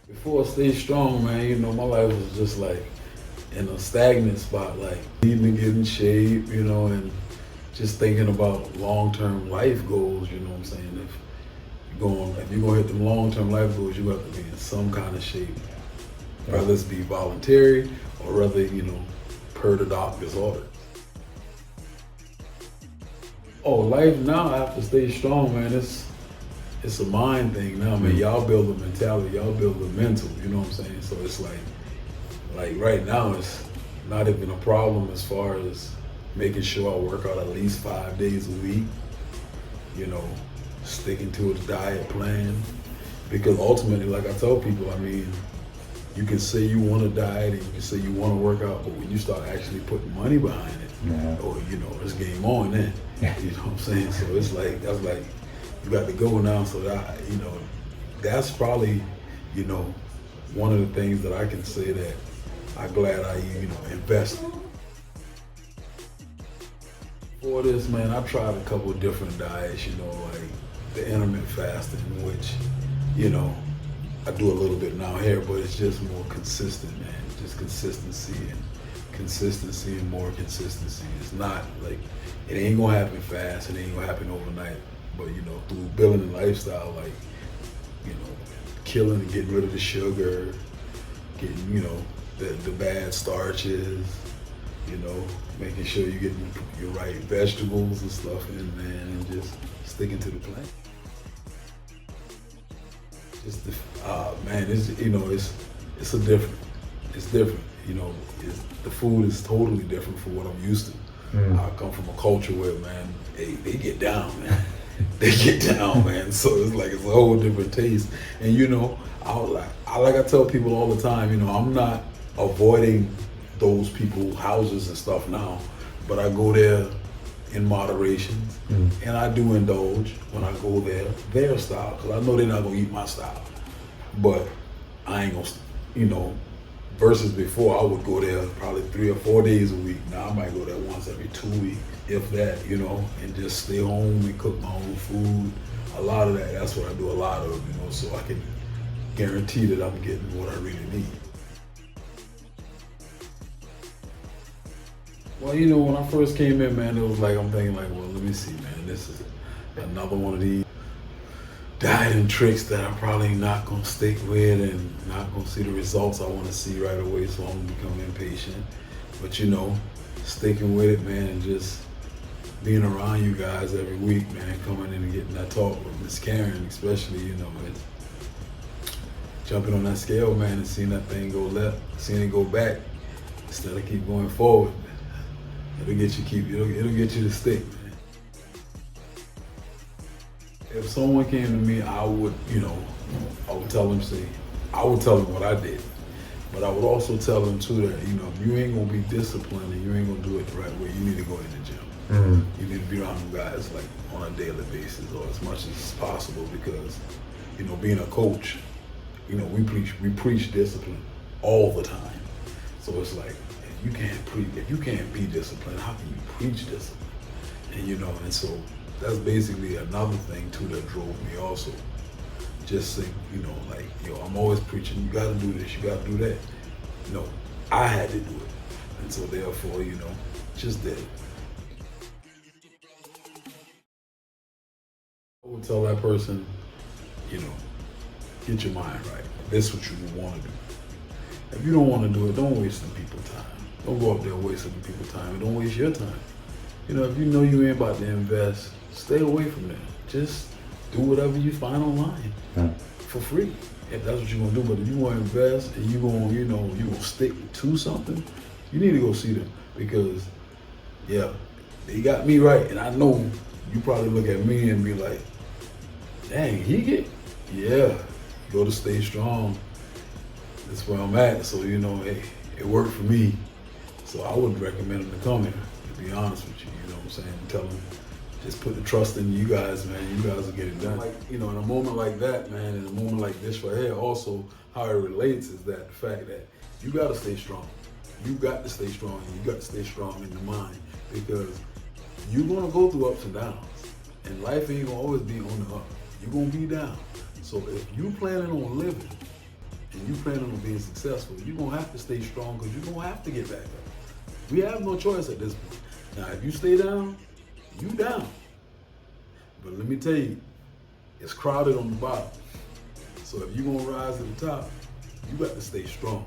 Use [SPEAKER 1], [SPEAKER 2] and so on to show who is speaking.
[SPEAKER 1] Before I stay strong, man, you know, my life was just like in a stagnant spot, like needing to get in shape, you know, and just thinking about long-term life goals, you know what I'm saying? If you're gonna hit them long-term life goals, you have to be in some kind of shape, whether it's be voluntary or whether, you know, per the doctor's order. Oh, life now, I have to stay strong, man. It's a mind thing now, man. Y'all build a mentality, y'all build a mental, you know what I'm saying? So it's like right now, it's not even a problem as far as making sure I work out at least 5 days a week, you know, sticking to a diet plan. Because ultimately, like I tell people, I mean, you can say you want to diet and you can say you want to work out, but when you start actually putting money behind it, or, you know, it's game on then. You know what I'm saying? So it's like, that's like, you got to go now. So that, you know, that's probably, you know, one of the things that I can say that I'm glad I, you know, invested. For this, man, I tried a couple of different diets, you know, like the intermittent fasting, which, you know, I do a little bit now here, but it's just more consistent, man. Just consistency and more consistency. It's not like, it ain't gonna happen fast, it ain't gonna happen overnight. But, you know, through building a lifestyle, like, you know, killing and getting rid of the sugar, getting, you know, the bad starches, you know, making sure you're getting your right vegetables and stuff in, man, and just sticking to the plan. Just, man, it's, you know, it's different, you know, the food is totally different from what I'm used to. I come from a culture where, man, they get down, man. They get down, man. So it's like, it's a whole different taste. And, you know, I tell people all the time, you know, I'm not avoiding those people's houses and stuff now, but I go there in moderation, and I do indulge when I go there, their style, because I know they're not gonna eat my style. But I ain't gonna, you know, versus before I would go there probably 3 or 4 days a week. Now I might go there once every 2 weeks, if that, you know, and just stay home and cook my own food. A lot of that's what I do a lot of, you know, so I can guarantee that I'm getting what I really need. Well, you know, when I first came in, man, it was like, I'm thinking like, well, let me see, man, this is another one of these dieting tricks that I'm probably not gonna stick with and not gonna see the results I wanna see right away, so I'm gonna become impatient. But, you know, sticking with it, man, and just being around you guys every week, man, coming in and getting that talk with Miss Karen, especially, you know, it's jumping on that scale, man, and seeing that thing go left, seeing it go back, instead of keep going forward. It'll get you to stick, man. If someone came to me, I would, you know, I would tell them what I did. But I would also tell them too that, you know, if you ain't gonna be disciplined and you ain't gonna do it the right way, you need to go in the gym. You need to be around them guys like on a daily basis or as much as possible, because, you know, being a coach, you know, we preach discipline all the time. So it's like, if you can't be disciplined, how can you preach discipline? And, you know, and so that's basically another thing too that drove me also. Just think, you know, like, yo, I'm always preaching, you gotta do this, you gotta do that. No, I had to do it. And so therefore, you know, just did it. I would tell that person, you know, get your mind right. This is what you want to do. If you don't want to do it, don't waste them people's time. Don't go up there wasting people's time, and don't waste your time. You know, if you know you ain't about to invest, stay away from that. Just do whatever you find online for free, if that's what you're gonna do. But if you want to invest and you gonna stick to something, you need to go see them, because, yeah, they got me right, and I know you probably look at me and be like, dang, yeah, you go to Stay Strong. That's where I'm at. So, you know, it worked for me. So I would recommend them to come here, to be honest with you. You know what I'm saying? Tell them, just put the trust in you guys, man. You guys will get it done. Like, you know, in a moment like that, man, in a moment like this right here, also how it relates is that the fact that you gotta stay strong. You got to stay strong, and you got to stay strong in the mind, because You're gonna go through ups and downs, and life ain't gonna always be on the up. You're gonna be down. So if you planning on living and you planning on being successful, you're gonna have to stay strong because you're gonna have to get back up. We have no choice at this point. Now, if you stay down, you down. But let me tell you, it's crowded on the bottom. So if you're gonna rise to the top, you got to stay strong.